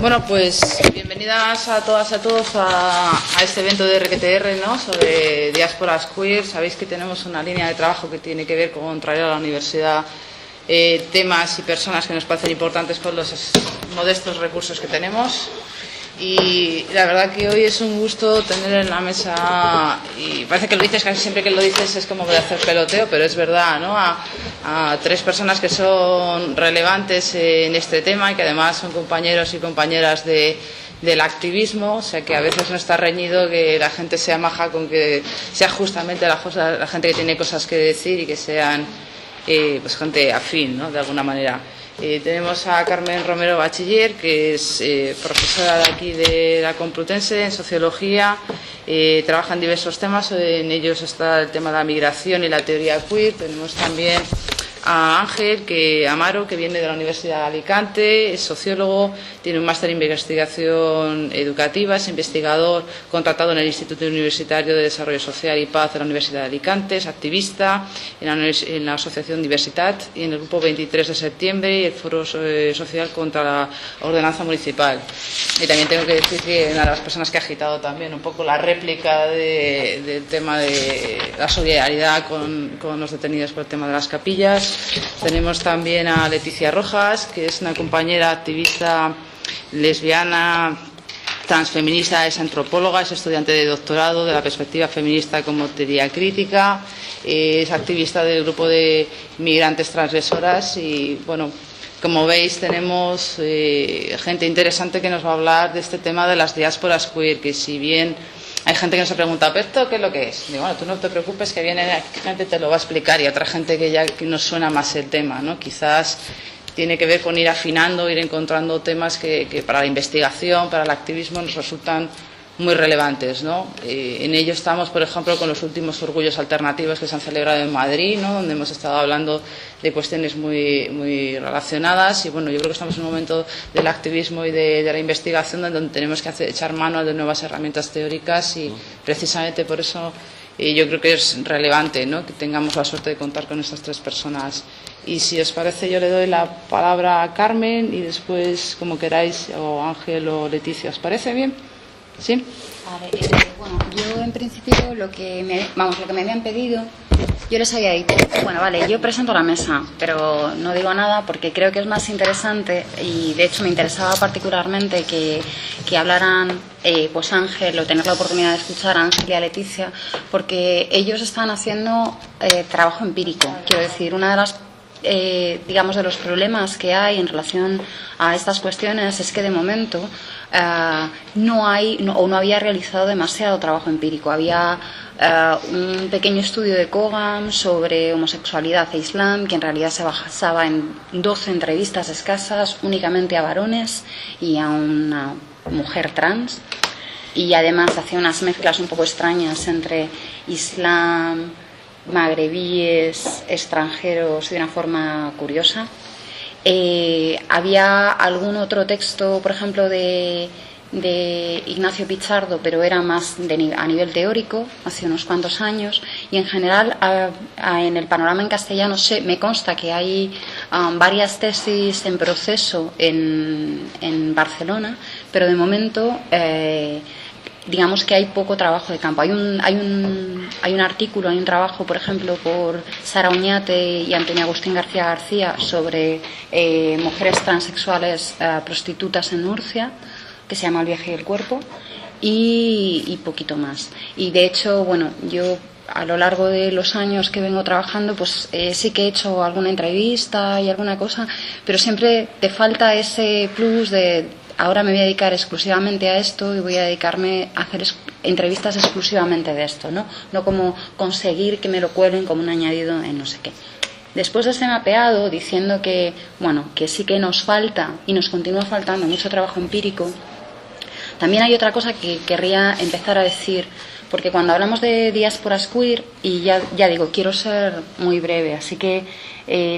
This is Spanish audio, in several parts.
Bueno, pues bienvenidas a todas y a todos a este evento de RQTR, ¿no?, sobre diásporas queer. Sabéis que tenemos una línea de trabajo que tiene que ver con traer a la universidad temas y personas que nos parecen importantes con los modestos recursos que tenemos. Y la verdad que hoy es un gusto tener en la mesa, y parece que lo dices, casi siempre que lo dices es como de hacer peloteo, pero es verdad, ¿no?, a tres personas que son relevantes en este tema y que además son compañeros y compañeras del activismo, o sea que a veces no está reñido que la gente sea maja con que sea justamente la gente que tiene cosas que decir y que sean pues gente afín, ¿no?, de alguna manera. Tenemos a Carmen Romero Bachiller, que es profesora de aquí de la Complutense en Sociología, trabaja en diversos temas, en ellos está el tema de la migración y la teoría queer. Tenemos también a Ángel Amaro, que viene de la Universidad de Alicante, es sociólogo, tiene un máster en investigación educativa, es investigador contratado en el Instituto Universitario de Desarrollo Social y Paz de la Universidad de Alicante, es activista en la Asociación Diversitat y en el Grupo 23 de septiembre y el Foro Social contra la Ordenanza Municipal. Y también tengo que decir que una de las personas que ha agitado también un poco la réplica del tema de la solidaridad con los detenidos por el tema de las capillas. Tenemos también a Leticia Rojas, que es una compañera activista lesbiana, transfeminista, es antropóloga, es estudiante de doctorado de la perspectiva feminista como teoría crítica, es activista del grupo de migrantes transgresoras y, bueno, como veis, tenemos gente interesante que nos va a hablar de este tema de las diásporas queer, que si bien hay gente que nos ha preguntado, ¿pero esto qué es lo que es? Digo, bueno, tú no te preocupes, que viene gente te lo va a explicar, y otra gente que ya nos suena más el tema, ¿no? Quizás tiene que ver con ir afinando, ir encontrando temas que para la investigación, para el activismo nos resultan muy relevantes, ¿no? En ello estamos, por ejemplo, con los últimos orgullos alternativos que se han celebrado en Madrid, ¿no?, donde hemos estado hablando de cuestiones muy relacionadas y, bueno, yo creo que estamos en un momento del activismo y de la investigación donde tenemos que echar mano de nuevas herramientas teóricas y precisamente por eso yo creo que es relevante, ¿no?, que tengamos la suerte de contar con estas tres personas. Y si os parece, yo le doy la palabra a Carmen y después, como queráis, o Ángel o Leticia. ¿Os parece bien? ¿Sí? Vale, bueno, yo en principio lo que me habían pedido, yo les había dicho, bueno, vale, yo presento la mesa, pero no digo nada porque creo que es más interesante y de hecho me interesaba particularmente que hablaran pues Ángel, o tener la oportunidad de escuchar a Ángel y a Leticia, porque ellos están haciendo trabajo empírico. Quiero decir, una de las digamos, de los problemas que hay en relación a estas cuestiones es que de momento no había realizado demasiado trabajo empírico. Había un pequeño estudio de Cogam sobre homosexualidad e Islam, que en realidad se basaba en 12 entrevistas escasas únicamente a varones y a una mujer trans, y además hacía unas mezclas un poco extrañas entre Islam, magrebíes, extranjeros, de una forma curiosa. Había algún otro texto, por ejemplo, de Ignacio Pichardo, pero era más a nivel teórico, hace unos cuantos años, y en general en el panorama en castellano me consta que hay varias tesis en proceso en Barcelona, pero de momento digamos que hay poco trabajo de campo. Hay un artículo, hay un trabajo, por ejemplo, por Sara Oñate y Antonio Agustín García sobre mujeres transexuales prostitutas en Murcia, que se llama El viaje y el cuerpo, y poquito más. Y de hecho, bueno, yo a lo largo de los años que vengo trabajando, pues sí que he hecho alguna entrevista y alguna cosa, pero siempre te falta ese plus de ahora me voy a dedicar exclusivamente a esto y voy a dedicarme a hacer entrevistas exclusivamente de esto, ¿no? No como conseguir que me lo cuelen como un añadido en no sé qué. Después de este mapeado, diciendo que, bueno, que sí que nos falta y nos continúa faltando mucho trabajo empírico, también hay otra cosa que querría empezar a decir, porque cuando hablamos de diásporas queer, y ya digo, quiero ser muy breve, así que,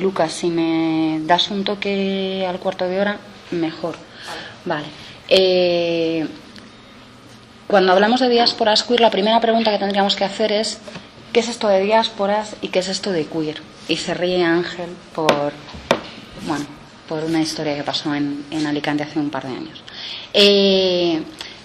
Lucas, si me das un toque al cuarto de hora, mejor. Vale. Cuando hablamos de diásporas queer, la primera pregunta que tendríamos que hacer es ¿qué es esto de diásporas y qué es esto de queer? Y se ríe Ángel por una historia que pasó en Alicante hace un par de años.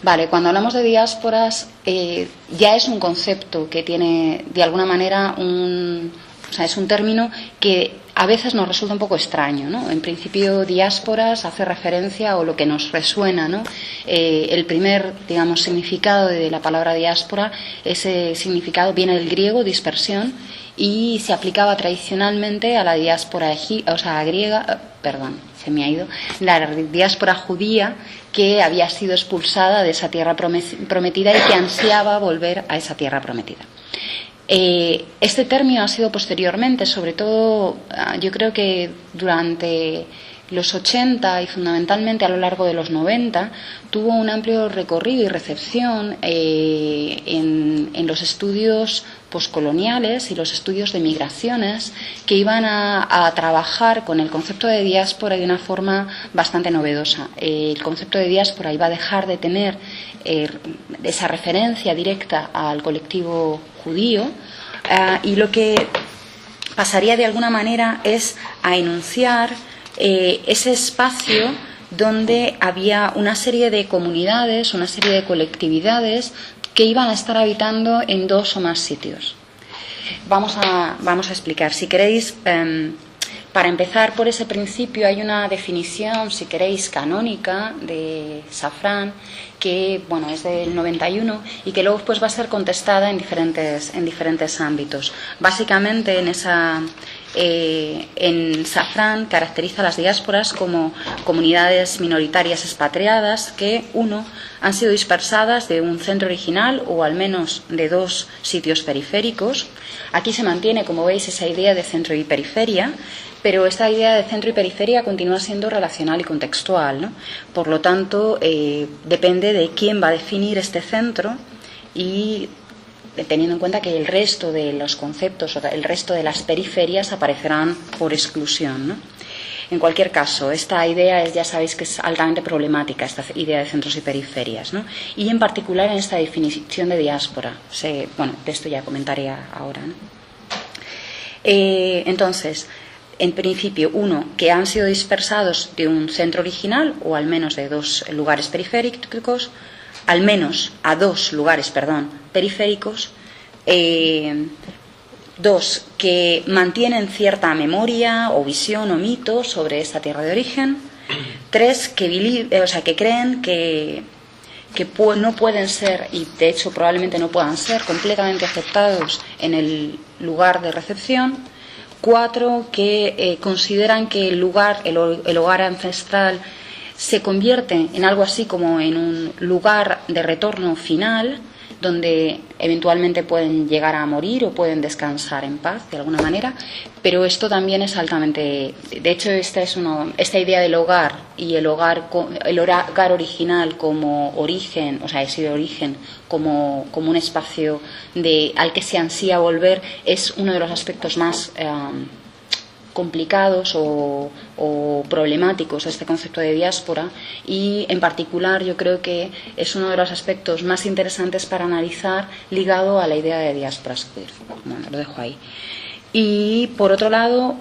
Vale, cuando hablamos de diásporas, ya es un concepto que tiene, de alguna manera, o sea, es un término que a veces nos resulta un poco extraño, ¿no? En principio, diásporas hace referencia, o lo que nos resuena, ¿no? El primer, digamos, significado de la palabra diáspora, ese significado viene del griego, dispersión, y se aplicaba tradicionalmente a la diáspora griega, se me ha ido, la diáspora judía que había sido expulsada de esa tierra prometida y que ansiaba volver a esa tierra prometida. Este término ha sido posteriormente, sobre todo, yo creo que durante los 80 y fundamentalmente a lo largo de los 90, tuvo un amplio recorrido y recepción en los estudios poscoloniales y los estudios de migraciones que iban a trabajar con el concepto de diáspora de una forma bastante novedosa. El concepto de diáspora iba a dejar de tener esa referencia directa al colectivo judío y lo que pasaría de alguna manera es a enunciar ese espacio donde había una serie de comunidades, una serie de colectividades que iban a estar habitando en 2 o más sitios. Vamos a explicar. Si queréis, para empezar por ese principio, hay una definición, si queréis, canónica de Safran, que bueno, es del 91 y que luego pues va a ser contestada en diferentes ámbitos. Básicamente en Safran caracteriza a las diásporas como comunidades minoritarias expatriadas que, han sido dispersadas de un centro original o al menos de 2 sitios periféricos. Aquí se mantiene, como veis, esa idea de centro y periferia, pero esta idea de centro y periferia continúa siendo relacional y contextual, ¿no? Por lo tanto, depende de quién va a definir este centro y teniendo en cuenta que el resto de los conceptos o el resto de las periferias aparecerán por exclusión, ¿no? En cualquier caso, esta idea ya sabéis que es altamente problemática, esta idea de centros y periferias, ¿no? Y en particular en esta definición de diáspora. De esto ya comentaré ahora, ¿no? Entonces, en principio, que han sido dispersados de un centro original o al menos de 2 lugares periféricos, al menos a 2 lugares, periféricos. 2, que mantienen cierta memoria o visión o mito sobre esta tierra de origen. 3, que creen que no pueden ser, y de hecho probablemente no puedan ser, completamente aceptados en el lugar de recepción. 4, que consideran que el hogar ancestral se convierte en algo así como en un lugar de retorno final, donde eventualmente pueden llegar a morir o pueden descansar en paz de alguna manera, pero esto también es altamente, de hecho esta idea del hogar y el hogar original como origen, como un espacio al que se ansía volver, es uno de los aspectos más complicados o problemáticos de este concepto de diáspora, y en particular yo creo que es uno de los aspectos más interesantes para analizar ligado a la idea de diásporas queer. Bueno, lo dejo ahí. Y por otro lado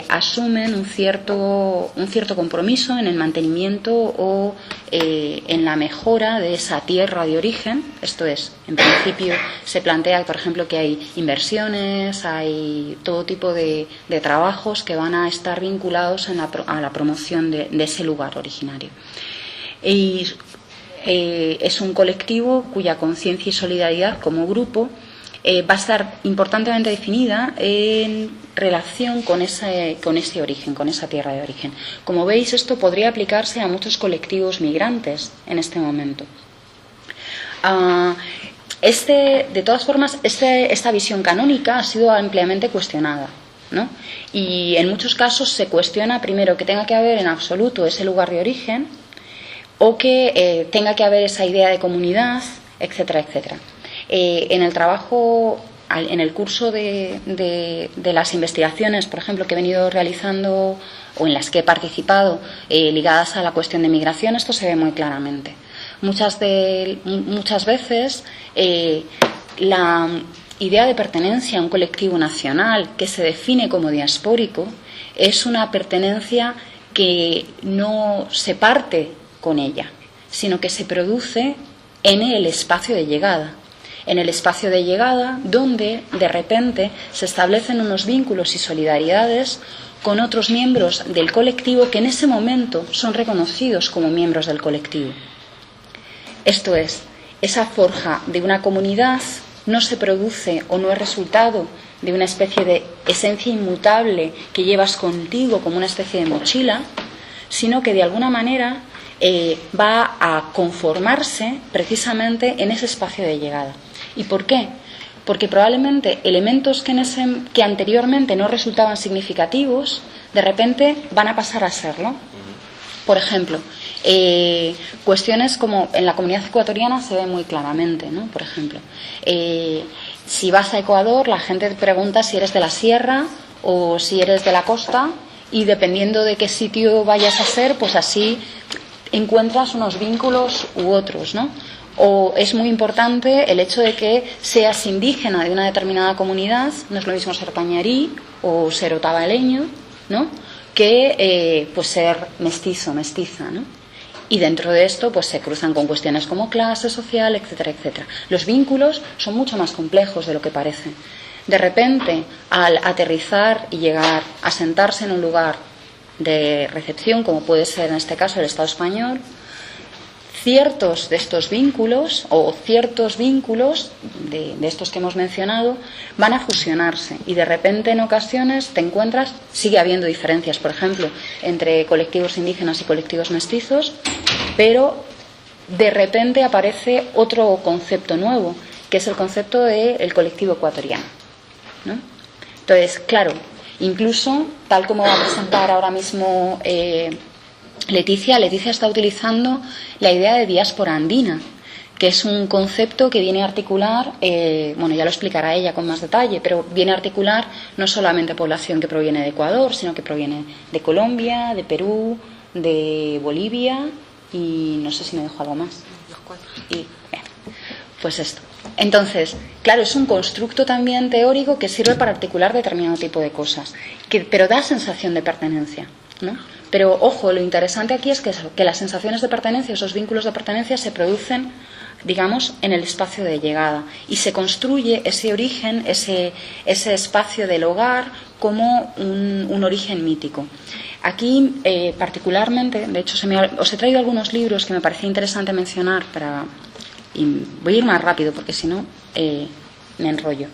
asumen un cierto compromiso en el mantenimiento o en la mejora de esa tierra de origen. Esto es, en principio se plantea, por ejemplo, que hay inversiones, hay todo tipo de trabajos que van a estar vinculados a la promoción de ese lugar originario. Y es un colectivo cuya conciencia y solidaridad como grupo va a estar importantemente definida en relación con ese origen, con esa tierra de origen. Como veis, esto podría aplicarse a muchos colectivos migrantes en este momento. De todas formas, esta visión canónica ha sido ampliamente cuestionada, ¿no? Y en muchos casos se cuestiona primero que tenga que haber en absoluto ese lugar de origen o que tenga que haber esa idea de comunidad, etcétera, etcétera. En el trabajo, en el curso de las investigaciones, por ejemplo, que he venido realizando o en las que he participado ligadas a la cuestión de migración, esto se ve muy claramente. Muchas veces la idea de pertenencia a un colectivo nacional que se define como diaspórico es una pertenencia que no se parte con ella, sino que se produce en el espacio de llegada. En el espacio de llegada, donde de repente se establecen unos vínculos y solidaridades con otros miembros del colectivo que en ese momento son reconocidos como miembros del colectivo. Esto es, esa forja de una comunidad no se produce o no es resultado de una especie de esencia inmutable que llevas contigo como una especie de mochila, sino que de alguna manera va a conformarse precisamente en ese espacio de llegada. ¿Y por qué? Porque probablemente elementos que anteriormente no resultaban significativos, de repente van a pasar a serlo. Por ejemplo, cuestiones como en la comunidad ecuatoriana se ve muy claramente, ¿no? Por ejemplo, si vas a Ecuador, la gente te pregunta si eres de la sierra o si eres de la costa, y dependiendo de qué sitio vayas a ser, pues así encuentras unos vínculos u otros, ¿no? O es muy importante el hecho de que seas indígena de una determinada comunidad, no es lo mismo ser pañarí o ser otavaleño, ¿no? Que pues ser mestizo, mestiza, ¿no? Y dentro de esto pues se cruzan con cuestiones como clase social, etcétera, etcétera. Los vínculos son mucho más complejos de lo que parecen. De repente, al aterrizar y llegar a sentarse en un lugar de recepción, como puede ser en este caso el Estado español, ciertos de estos vínculos o ciertos vínculos de estos que hemos mencionado van a fusionarse y de repente en ocasiones te encuentras, sigue habiendo diferencias, por ejemplo, entre colectivos indígenas y colectivos mestizos, pero de repente aparece otro concepto nuevo, que es el concepto del colectivo ecuatoriano, ¿no? Entonces, claro, incluso tal como va a presentar ahora mismo Leticia está utilizando la idea de diáspora andina, que es un concepto que viene a articular, bueno, ya lo explicará ella con más detalle, pero viene a articular no solamente población que proviene de Ecuador, sino que proviene de Colombia, de Perú, de Bolivia y no sé si me dejo algo más. Y, pues esto. Entonces, claro, es un constructo también teórico que sirve para articular determinado tipo de cosas, pero da sensación de pertenencia, ¿no? Pero, ojo, lo interesante aquí es que las sensaciones de pertenencia, esos vínculos de pertenencia se producen, digamos, en el espacio de llegada y se construye ese origen, ese espacio del hogar como un origen mítico. Aquí, particularmente, de hecho, os he traído algunos libros que me parecía interesante mencionar y voy a ir más rápido porque si no me enrollo.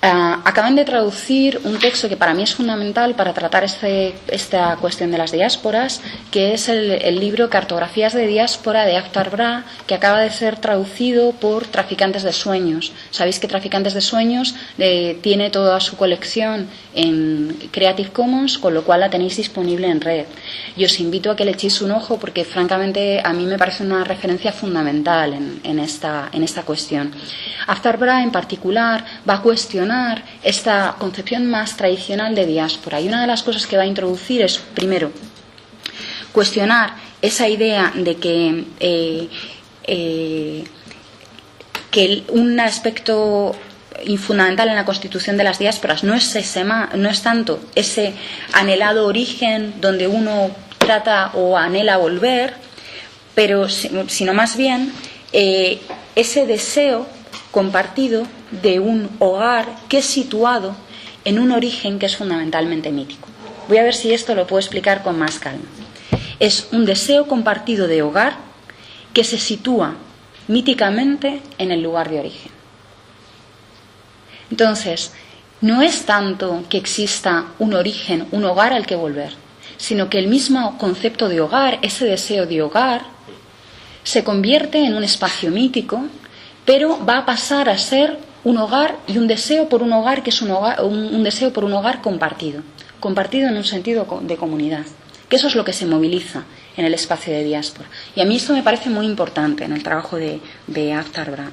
Acaban de traducir un texto que para mí es fundamental para tratar esta cuestión de las diásporas, que es el libro Cartografías de Diáspora de Aftar Bra, que acaba de ser traducido por Traficantes de Sueños. Sabéis que Traficantes de Sueños tiene toda su colección en Creative Commons, con lo cual la tenéis disponible en red. Y os invito a que le echéis un ojo porque francamente a mí me parece una referencia fundamental en esta cuestión. Aftar Bra en particular va a cuestionar esta concepción más tradicional de diáspora, y una de las cosas que va a introducir es, primero, cuestionar esa idea de que un aspecto fundamental en la constitución de las diásporas no es tanto ese anhelado origen donde uno trata o anhela volver, pero sino más bien ese deseo compartido de un hogar que es situado en un origen que es fundamentalmente mítico. Voy a ver si esto lo puedo explicar con más calma. Es un deseo compartido de hogar que se sitúa míticamente en el lugar de origen. Entonces, no es tanto que exista un origen, un hogar al que volver, sino que el mismo concepto de hogar, ese deseo de hogar, se convierte en un espacio mítico, pero va a pasar a ser un hogar y un deseo por un hogar que es un deseo por un hogar compartido en un sentido de comunidad, que eso es lo que se moviliza en el espacio de diáspora. Y a mí esto me parece muy importante en el trabajo de Aftar Bra.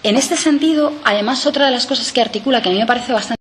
En este sentido, además, otra de las cosas que articula, que a mí me parece bastante